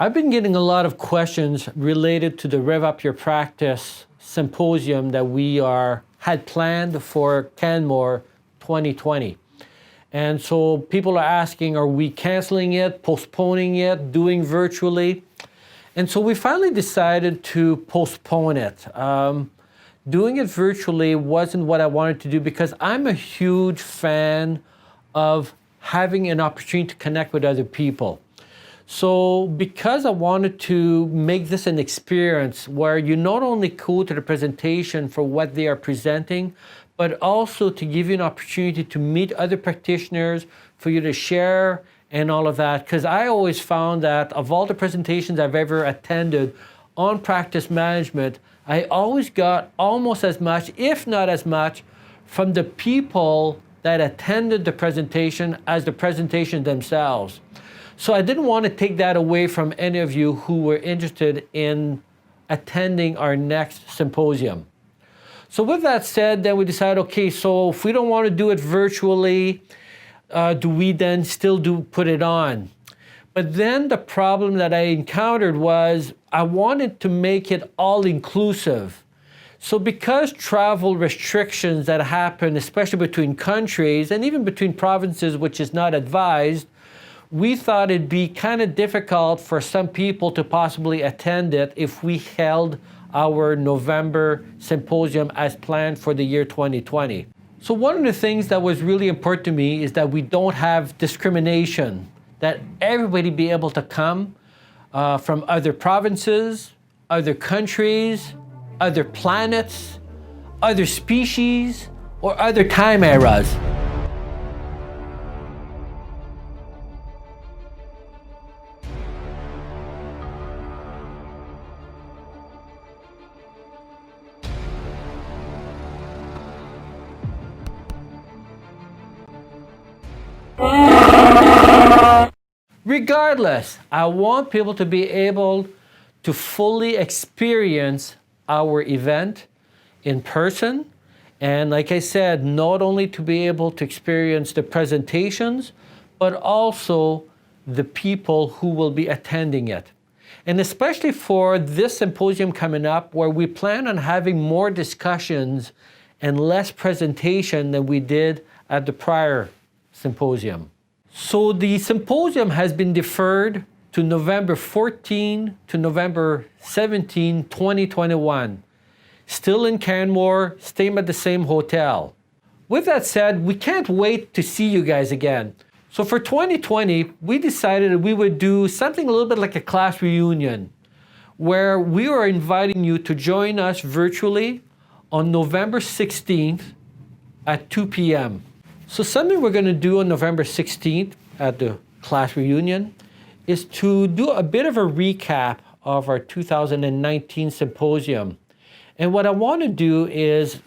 I've been getting a lot of questions related to the Rev Up Your Practice symposium that we had planned for Canmore 2020. And so people are asking, are we canceling it, postponing it, doing virtually? And so we finally decided to postpone it. Doing it virtually wasn't what I wanted to do because I'm a huge fan of having an opportunity to connect with other people. So because I wanted to make this an experience where you not only go to the presentation for what they are presenting, but also to give you an opportunity to meet other practitioners, for you to share and all of that. Because I always found that of all the presentations I've ever attended on practice management, I always got almost as much, if not as much, from the people that attended the presentation as the presentation themselves. So I didn't want to take that away from any of you who were interested in attending our next symposium. So with that said, then we decided, okay, so if we don't want to do it virtually, do we then still put it on? But then the problem that I encountered was I wanted to make it all-inclusive. So because travel restrictions that happen, especially between countries and even between provinces, which is not advised, we thought it'd be kind of difficult for some people to possibly attend it if we held our November symposium as planned for the year 2020. So one of the things that was really important to me is that we don't have discrimination, that everybody be able to come from other provinces, other countries, other planets, other species, or other time eras. Regardless, I want people to be able to fully experience our event in person. And like I said, not only to be able to experience the presentations, but also the people who will be attending it. And especially for this symposium coming up, where we plan on having more discussions and less presentation than we did at the prior symposium. So the symposium has been deferred to November 14 to November 17, 2021. Still in Canmore, staying at the same hotel. With that said, we can't wait to see you guys again. So for 2020, we decided that we would do something a little bit like a class reunion, where we are inviting you to join us virtually on November 16th at 2 p.m. So something we're going to do on November 16th at the class reunion is to do a bit of a recap of our 2019 symposium. And what I want to do is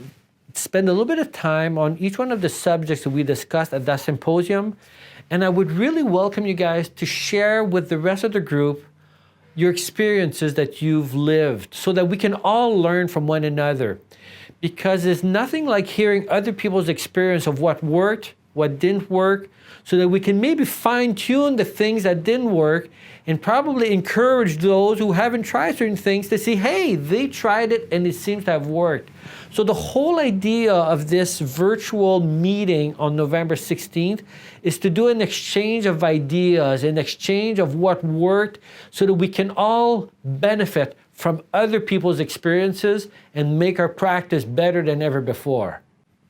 spend a little bit of time on each one of the subjects that we discussed at that symposium. And I would really welcome you guys to share with the rest of the group your experiences that you've lived so that we can all learn from one another. Because there's nothing like hearing other people's experience of what worked, what didn't work, so that we can maybe fine-tune the things that didn't work and probably encourage those who haven't tried certain things to see, hey, they tried it and it seems to have worked. So the whole idea of this virtual meeting on November 16th is to do an exchange of ideas, an exchange of what worked, so that we can all benefit from other people's experiences and make our practice better than ever before.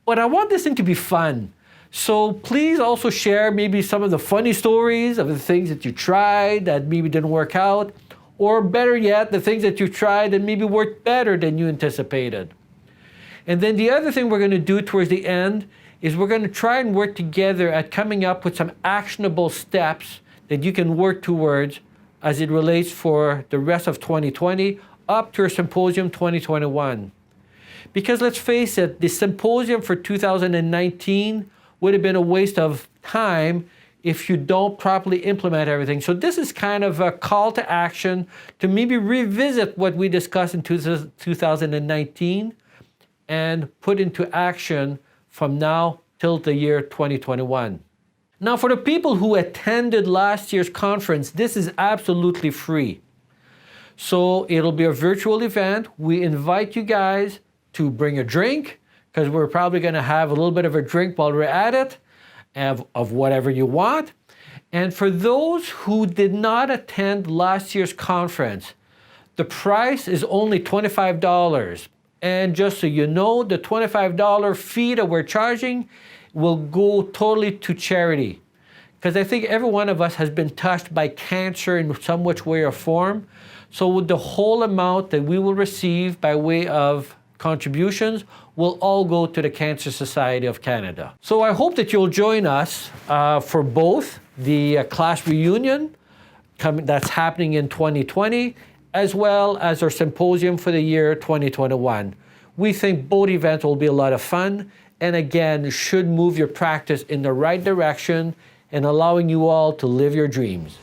But I want this thing to be fun. So please also share maybe some of the funny stories of the things that you tried that maybe didn't work out, or better yet, the things that you tried that maybe worked better than you anticipated. And then the other thing we're going to do towards the end is we're going to try and work together at coming up with some actionable steps that you can work towards as it relates for the rest of 2020 up to our symposium 2021. Because let's face it, the symposium for 2019 would have been a waste of time if you don't properly implement everything. So this is kind of a call to action to maybe revisit what we discussed in 2019 and put into action from now till the year 2021. Now, for the people who attended last year's conference, this is absolutely free. So it'll be a virtual event. We invite you guys to bring a drink, because we're probably going to have a little bit of a drink while we're at it, of whatever you want. And for those who did not attend last year's conference, the price is only $25. And just so you know, the $25 fee that we're charging will go totally to charity. Because I think every one of us has been touched by cancer in some which way or form. So the whole amount that we will receive by way of contributions will all go to the Cancer Society of Canada. So I hope that you'll join us for both the class reunion that's happening in 2020, as well as our symposium for the year 2021. We think both events will be a lot of fun, and again, should move your practice in the right direction and allowing you all to live your dreams.